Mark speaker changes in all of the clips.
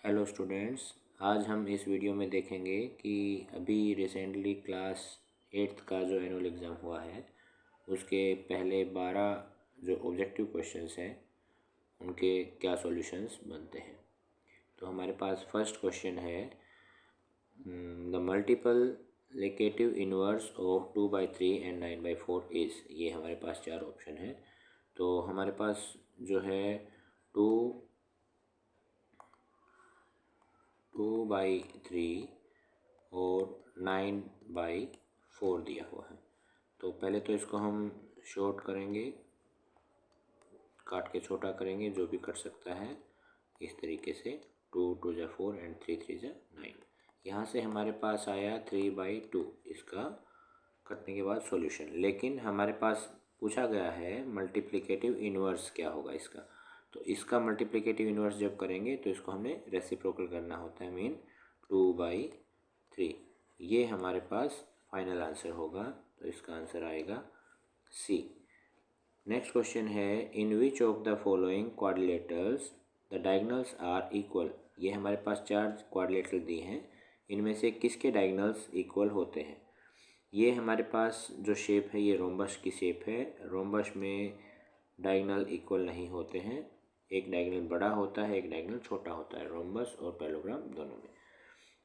Speaker 1: Hello students, आज हम इस वीडियो में देखेंगे कि अभी रिसेंटली क्लास 8th का जो एनुअल एग्ज़ाम हुआ है उसके पहले 12 जो ऑब्जेक्टिव क्वेश्चंस हैं उनके क्या सॉल्यूशंस बनते हैं। तो हमारे पास फर्स्ट क्वेश्चन है the multiplicative inverse of 2/3 and 9/4 is. ये हमारे पास चार ऑप्शन है। तो हमारे पास जो है टू 2/3 और 9/4 दिया हुआ है। तो पहले तो इसको हम शॉर्ट करेंगे, काट के छोटा करेंगे, जो भी कट सकता है इस तरीके से। 2 2 × 4 एंड 3 3 × 9। यहाँ से हमारे पास आया 3/2 इसका कटने के बाद सॉल्यूशन। लेकिन हमारे पास पूछा गया है मल्टीप्लिकेटिव इन्वर्स क्या होगा इसका। तो इसका मल्टीप्लिकेटिव इन्वर्स जब करेंगे तो इसको हमें रेसिप्रोकल करना होता है, मीन 2/3। ये हमारे पास फाइनल आंसर होगा। तो इसका आंसर आएगा सी। नेक्स्ट क्वेश्चन है in which of the following quadrilaterals the diagonals are equal. ये हमारे पास चार क्वाड्रिलेटरल दिए हैं, इनमें से किसके डायगोनल्स इक्वल होते हैं। ये हमारे पास जो शेप है ये रोम्बस की शेप है। रोम्बस में डायगोनल इक्वल नहीं होते हैं, एक डायगोनल बड़ा होता है, एक डायगोनल छोटा होता है, रोम्बस और पैरेललोग्राम दोनों में।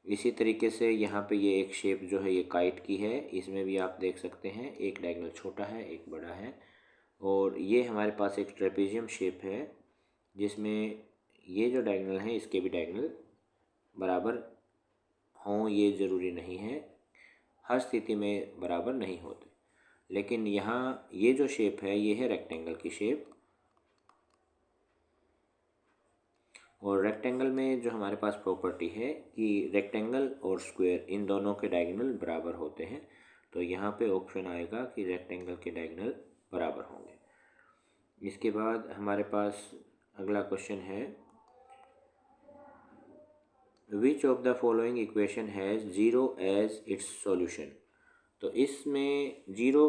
Speaker 1: इसी तरीके से यहाँ पे ये एक शेप जो है ये काइट की है, इसमें भी आप देख सकते हैं एक डायगोनल छोटा है एक बड़ा है। और ये हमारे पास एक ट्रेपेजियम शेप है जिसमें ये जो डायगोनल है इसके भी डायगोनल बराबर हों ये ज़रूरी नहीं है, हर स्थिति में बराबर नहीं होते। लेकिन यहाँ ये जो शेप है ये है रेक्टेंगल की शेप, और रेक्टेंगल में जो हमारे पास प्रॉपर्टी है कि रेक्टेंगल और स्क्वायर इन दोनों के डायगोनल बराबर होते हैं। तो यहाँ पे ऑप्शन आएगा कि रेक्टेंगल के डायगोनल बराबर होंगे। इसके बाद हमारे पास अगला क्वेश्चन है which of the following equation has zero as its solution. तो इसमें जीरो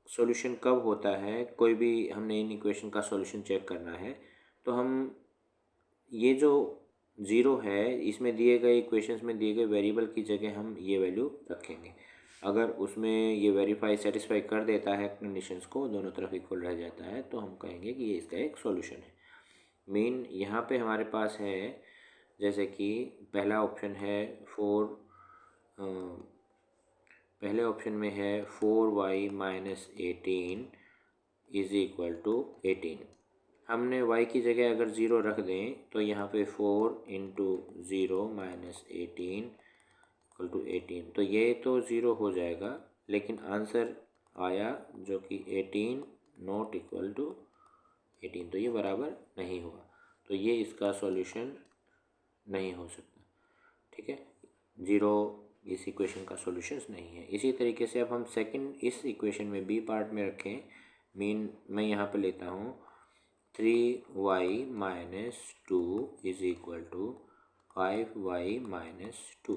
Speaker 1: सॉल्यूशन कब होता है, कोई भी हमने इन इक्वेशन का सॉल्यूशन चेक करना है तो हम ये जो ज़ीरो है इसमें दिए गए इक्वेशंस में दिए गए वेरिएबल की जगह हम ये वैल्यू रखेंगे। अगर उसमें ये सेटिस्फाई कर देता है कंडीशंस को, दोनों तरफ इक्वल रह जाता है, तो हम कहेंगे कि ये इसका एक सॉल्यूशन है। मीन यहाँ पे हमारे पास है जैसे कि पहला ऑप्शन है पहले ऑप्शन में है 4y - 18 इज़ इक्वल टू 18। हमने y की जगह अगर ज़ीरो रख दें तो यहाँ पे 4 × 0 - 18 = 18। तो ये तो ज़ीरो हो जाएगा, लेकिन आंसर आया जो कि 18 नॉट इक्वल टू 18, तो ये बराबर नहीं हुआ। तो ये इसका सॉल्यूशन नहीं हो सकता। ठीक है, ज़ीरो इस इक्वेशन का सॉल्यूशन नहीं है। इसी तरीके से अब हम सेकंड इस इक्वेशन में बी पार्ट में रखें। मीन मैं यहाँ पे लेता हूँ 3y - 2 is equal to 5y - 2।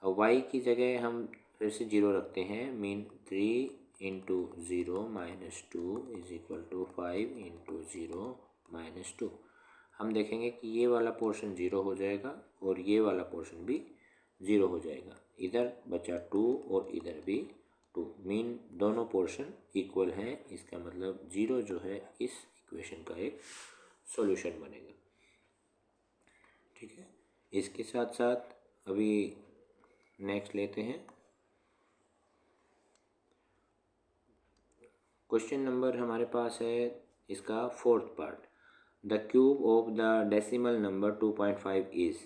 Speaker 1: अब y की जगह हम फिर से ज़ीरो रखते हैं। Mean 3 × 0 - 2 is equal to 5 × 0 - 2। हम देखेंगे कि ये वाला पोर्शन ज़ीरो हो जाएगा और ये वाला पोर्शन भी ज़ीरो हो जाएगा। इधर बचा 2 और इधर भी 2। मीन दोनों पोर्शन इक्वल हैं। इसका मतलब ज़ीरो जो है इस इक्वेशन का एक सॉल्यूशन बनेगा। ठीक है, इसके साथ साथ अभी नेक्स्ट लेते हैं क्वेश्चन नंबर हमारे पास है इसका fourth part. The cube of the decimal number 2.5 is.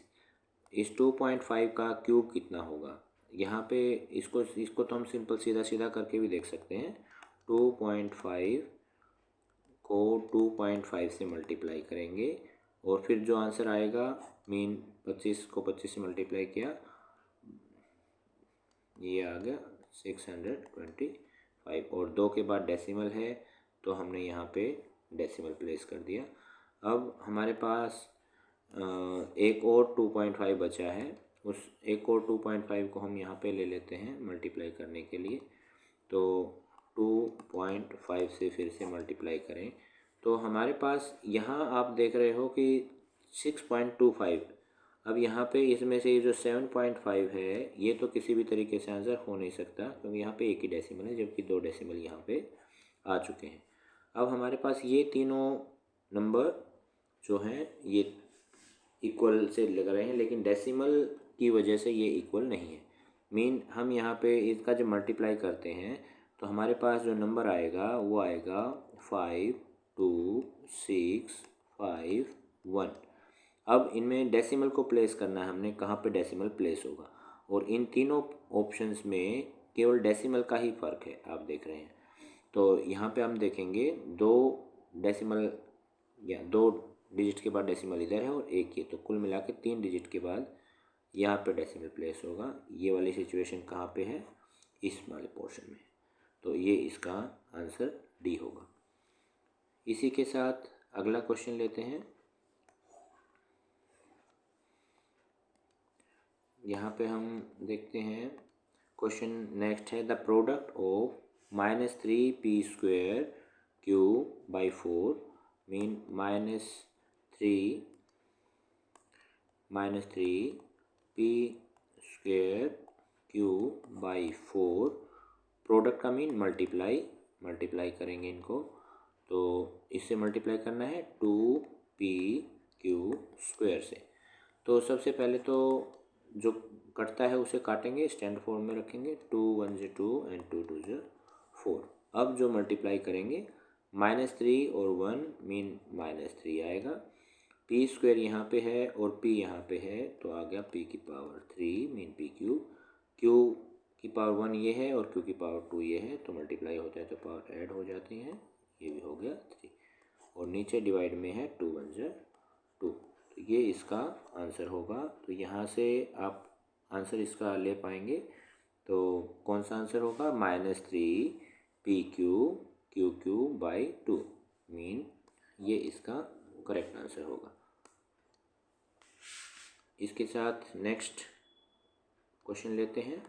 Speaker 1: इस 2.5 का क्यूब कितना होगा। यहाँ पे इसको तो हम सिंपल सीधा सीधा करके भी देख सकते हैं। 2.5 को 2.5 से मल्टीप्लाई करेंगे और फिर जो आंसर आएगा, मीन 25 को 25 से मल्टीप्लाई किया, ये आ गया 625। और 2 के बाद डेसिमल है तो हमने यहाँ पे डेसिमल प्लेस कर दिया। अब हमारे पास एक और 2.5 बचा है। उस एक और 2.5 को हम यहाँ पे ले लेते हैं मल्टीप्लाई करने के लिए। तो 2.5 से फिर से मल्टीप्लाई करें तो हमारे पास यहाँ आप देख रहे हो कि 6.25 अब यहाँ पे इसमें से ये जो 7.5 है ये तो किसी भी तरीके से आंसर हो नहीं सकता, क्योंकि यहाँ पे एक ही डेसिमल है जबकि 2 डेसिमल यहाँ पे आ चुके हैं। अब हमारे पास ये तीनों नंबर जो हैं ये इक्वल से लग रहे हैं, लेकिन डेसिमल की वजह से ये इक्वल नहीं है। मीन हम यहाँ पे इसका जब मल्टीप्लाई करते हैं तो हमारे पास जो नंबर आएगा वो आएगा 5 2 6 5 1। अब इनमें डेसिमल को प्लेस करना है हमने, कहाँ पे डेसिमल प्लेस होगा, और इन तीनों ऑप्शंस में केवल डेसिमल का ही फ़र्क है, आप देख रहे हैं। तो यहाँ पे हम देखेंगे 2 डेसिमल या 2 डिजिट के बाद डेसिमल इधर है और एक ये, तो कुल मिला के 3 डिजिट के बाद यहाँ पे डेसिमल प्लेस होगा। ये वाली सिचुएशन कहाँ पे है, इस वाले पोर्शन में, तो ये इसका आंसर डी होगा। इसी के साथ अगला क्वेश्चन लेते हैं। यहाँ पे हम देखते हैं क्वेश्चन नेक्स्ट है, the product of -3p² cube by 4 mean -3p² cube by 4। Product का मीन मल्टीप्लाई करेंगे इनको, तो इससे मल्टीप्लाई करना है 2p³ से। तो सबसे पहले तो जो कटता है उसे काटेंगे, स्टैंड फॉर्म में रखेंगे, 2 1 से 2 एंड 2 2 से 4। अब जो मल्टीप्लाई करेंगे -3 और 1 मीन -3 आएगा। p² यहाँ पे है और p यहाँ पे है, तो आ गया p की पावर 3 मीन p³। q की पावर 1 ये है और q की पावर 2 ये है, तो मल्टीप्लाई होता है तो पावर ऐड हो जाती हैं, ये भी हो गया 3। और नीचे डिवाइड में है 2 1 से 2, तो ये इसका आंसर होगा। तो यहाँ से आप आंसर इसका ले पाएंगे, तो कौन सा आंसर होगा, -3p³ मीन ये इसका करेक्ट आंसर होगा। इसके साथ नेक्स्ट क्वेश्चन लेते हैं।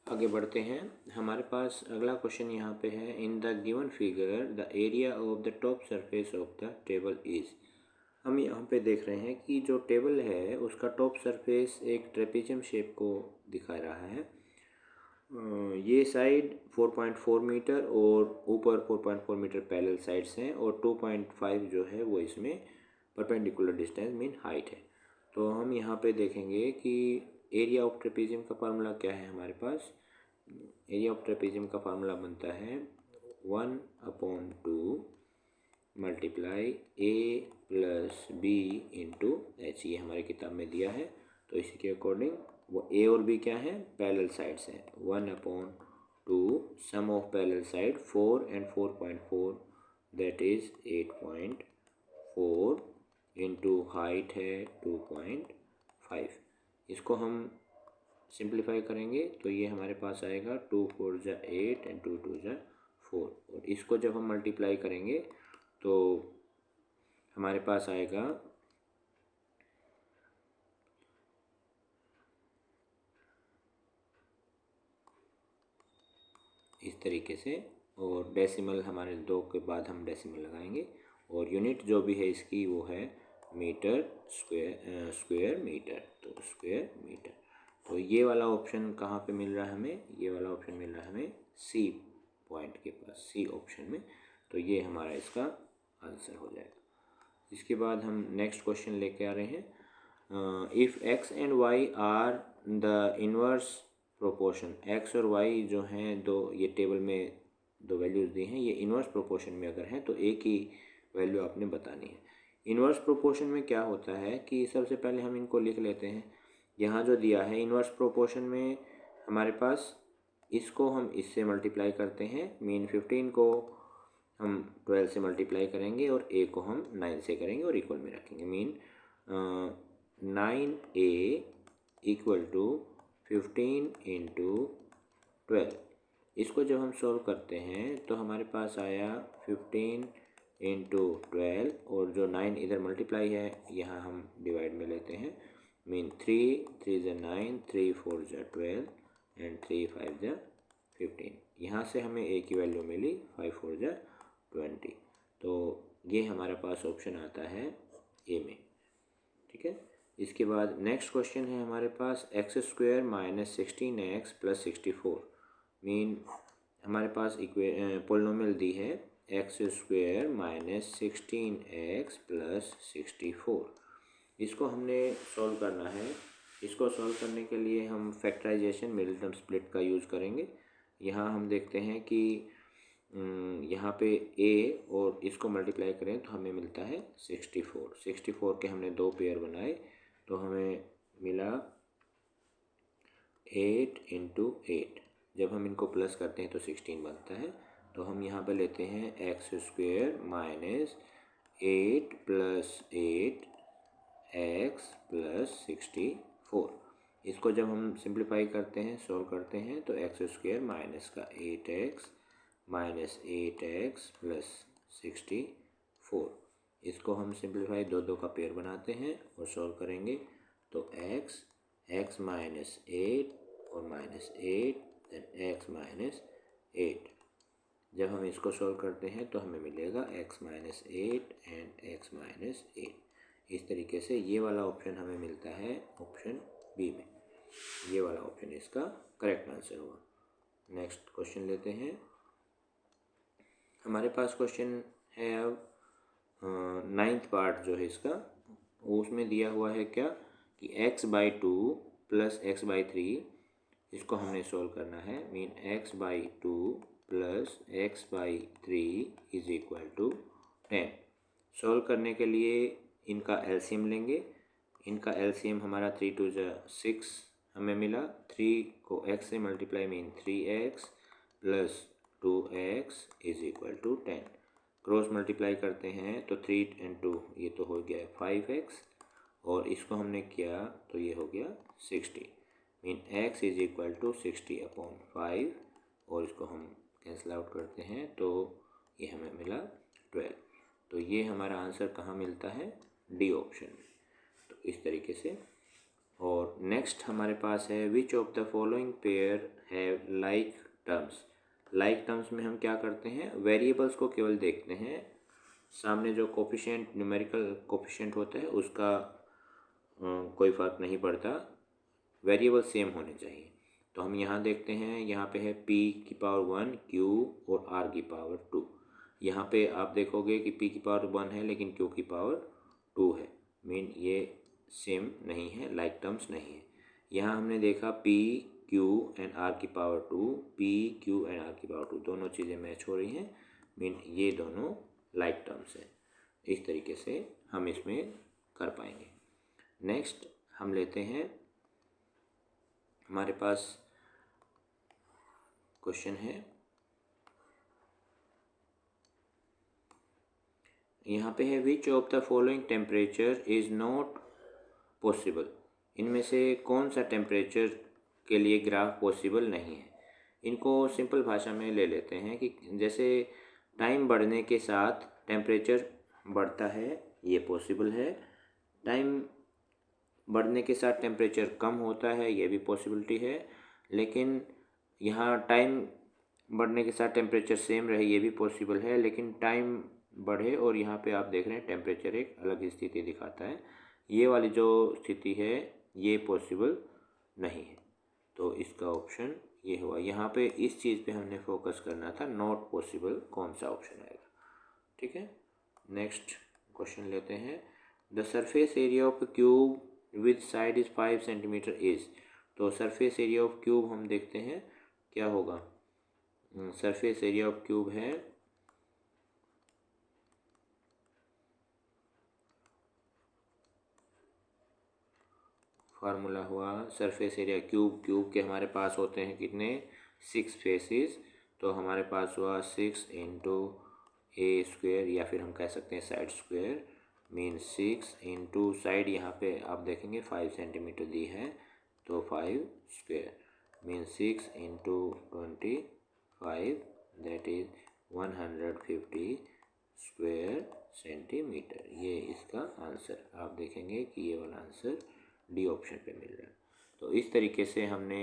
Speaker 1: आगे बढ़ते हैं। हमारे पास अगला क्वेश्चन यहाँ पे है, in the given figure the area of the top surface of the table is. हम यहाँ पे देख रहे हैं कि जो टेबल है उसका टॉप सरफेस एक ट्रेपेजियम शेप को दिखा रहा है। ये साइड 4.4 मीटर और ऊपर 4.4 मीटर पैरेलल साइड्स हैं, और 2.5 जो है वो इसमें परपेंडिकुलर डिस्टेंस मीन हाइट है। तो हम यहाँ पे देखेंगे कि एरिया ऑफ ट्रेपेजियम का फार्मूला क्या है हमारे पास। एरिया ऑफ ट्रेपेजियम का फार्मूला बनता है 1/2 मल्टीप्लाई a + b × h। ये हमारी किताब में दिया है, तो इसी के अकॉर्डिंग वो a और b क्या है, पैरेलल साइड्स हैं। 1/2 sum of parallel side 4 and 4.4 that is 8.4 into height है 2.5। इसको हम सिंप्लीफाई करेंगे तो ये हमारे पास आएगा 2 4 जा 8 एंड 2 2 जा 4। और इसको जब हम मल्टीप्लाई करेंगे तो हमारे पास आएगा इस तरीके से, और डेसिमल हमारे 2 के बाद हम डेसिमल लगाएंगे, और यूनिट जो भी है इसकी वो है मीटर स्क्वायर मीटर, तो स्क्वायर मीटर। तो ये वाला ऑप्शन कहाँ पे मिल रहा है हमें, ये वाला ऑप्शन मिल रहा है हमें सी पॉइंट के पास, सी ऑप्शन में। तो ये हमारा इसका आंसर हो जाएगा। इसके बाद हम नेक्स्ट क्वेश्चन लेके आ रहे हैं, if x and y are the inverse proportion. x और y जो हैं दो, ये टेबल में दो वैल्यूज़ दी हैं, ये इन्वर्स प्रोपोर्शन में अगर हैं तो एक ही वैल्यू आपने बतानी है। इन्वर्स प्रोपोर्शन में क्या होता है कि सबसे पहले हम इनको लिख लेते हैं। यहाँ जो दिया है इन्वर्स प्रोपोर्शन में हमारे पास, इसको हम इससे मल्टीप्लाई करते हैं, मीन 15 को हम 12 से मल्टीप्लाई करेंगे और a को हम 9 से करेंगे और इक्वल में रखेंगे, मीन 9a = 15 × 12। इसको जब हम सॉल्व करते हैं तो हमारे पास आया 15 × 12, और जो 9 इधर मल्टीप्लाई है यहाँ हम डिवाइड में लेते हैं, मीन 3 3 × 9 3 4 × 12 एंड 3 5 × 15। यहाँ से हमें ए की वैल्यू मिली 5 4 जा 20। तो ये हमारे पास ऑप्शन आता है ए में। ठीक है, इसके बाद नेक्स्ट क्वेश्चन है हमारे पास x square minus 16x plus 64। Mean हमारे पास पोलिनोमियल दी है x square minus 16x plus 64। इसको हमने सॉल्व करना है। इसको सॉल्व करने के लिए हम फैक्टराइजेशन मिडिल टर्म स्प्लिट का यूज़ करेंगे। यहाँ हम देखते हैं कि यहाँ पे a और इसको मल्टीप्लाई करें तो हमें मिलता है 64। 64 के हमने दो पेयर बनाए तो हमें मिला 8 इंटू 8। जब हम इनको प्लस करते हैं तो 16 बनता है। तो हम यहाँ पे लेते हैं x square minus 8 plus 8 x plus 64। इसको जब हम सिंप्लीफाई करते हैं, सॉल्व करते हैं, तो एक्स स्क्वेयर माइनस का 8x माइनस 8x प्लस 64। इसको हम सिंप्लीफाई दो दो का पेयर बनाते हैं और सॉल्व करेंगे तो x माइनस 8 और माइनस 8 देन x माइनस 8। जब हम इसको सॉल्व करते हैं तो हमें मिलेगा x minus 8 and x minus 8। इस तरीके से ये वाला ऑप्शन हमें मिलता है ऑप्शन बी में। ये वाला ऑप्शन इसका करेक्ट आंसर होगा। नेक्स्ट क्वेश्चन लेते हैं। हमारे पास क्वेश्चन है अब 9th पार्ट जो है इसका, उसमें दिया हुआ है क्या कि x/2 प्लस x/3। इसको हमने सोल्व करना है। Mean x/2 plus x/3 is equal to 10। Solve करने के लिए इनका एलसीएम लेंगे। इनका एलसीएम हमारा 3 2 6 हमें मिला। 3 को x से multiply mean 3x plus 2x is equal to 10। Cross multiply करते हैं तो 3 and 2 ये तो हो गया 5x और इसको हमने किया तो ये हो गया 60। Mean x is equal to 60/5 और इसको हम कैंसिल आउट करते हैं तो ये हमें मिला 12। तो ये हमारा आंसर कहाँ मिलता है? डी ऑप्शन में। तो इस तरीके से। और नेक्स्ट हमारे पास है which of the following pair have like terms. Like terms में हम क्या करते हैं, वेरिएबल्स को केवल देखते हैं। सामने जो कोफिशिएंट न्यूमेरिकल कोफिशिएंट होता है उसका कोई फ़र्क नहीं पड़ता, वेरिएबल सेम होने चाहिए। तो हम यहाँ देखते हैं, यहाँ पे है p की पावर 1 q और r की पावर 2। यहाँ पे आप देखोगे कि p की पावर 1 है लेकिन q की पावर 2 है। मीन ये सेम नहीं है, लाइक टर्म्स नहीं है। यहाँ हमने देखा p q एंड r की power 2, p q and r की पावर 2 दोनों चीज़ें मैच हो रही हैं। मीन ये दोनों लाइक टर्म्स हैं। इस तरीके से हम इसमें कर पाएंगे। नेक्स्ट हम लेते हैं, हमारे पास क्वेश्चन है, यहाँ पे है which of the following temperature is not possible. इनमें से कौन सा टेम्परेचर के लिए ग्राफ पॉसिबल नहीं है। इनको सिंपल भाषा में ले लेते हैं कि जैसे टाइम बढ़ने के साथ टेम्परेचर बढ़ता है, ये पॉसिबल है। टाइम बढ़ने के साथ टेम्परेचर कम होता है, ये भी पॉसिबिलिटी है। लेकिन यहाँ टाइम बढ़ने के साथ टेम्परेचर सेम रहे, ये भी पॉसिबल है। लेकिन टाइम बढ़े और यहाँ पे आप देख रहे हैं टेम्परेचर एक अलग स्थिति दिखाता है, ये वाली जो स्थिति है ये पॉसिबल नहीं है। तो इसका ऑप्शन ये हुआ। यहाँ पे इस चीज़ पे हमने फोकस करना था, नॉट पॉसिबल कौन सा ऑप्शन आएगा। ठीक है, नेक्स्ट क्वेश्चन लेते हैं। The surface area of cube with side is 5 centimetre is. तो सरफेस एरिया ऑफ क्यूब हम देखते हैं क्या होगा। सरफेस एरिया ऑफ क्यूब है फार्मूला हुआ सरफेस एरिया क्यूब के हमारे पास होते हैं कितने, 6 फेसेस। तो हमारे पास हुआ 6 इंटू ए स्क्वेयर या फिर हम कह सकते हैं side square. Mean 6 into side, यहाँ पे आप देखेंगे 5 सेंटीमीटर दी है तो 5 square. Mean 6 into 25 that is 150 square centimetre. ये इसका आंसर आप देखेंगे कि ये वाला आंसर डी ऑप्शन पे मिल रहा है। तो इस तरीके से हमने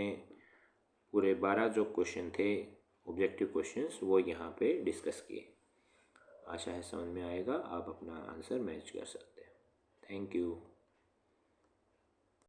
Speaker 1: पूरे 12 जो क्वेश्चन थे ऑब्जेक्टिव क्वेश्चंस वो यहाँ पे डिस्कस किए। आशा है समझ में आएगा, आप अपना आंसर मैच कर सकते हैं। Thank you.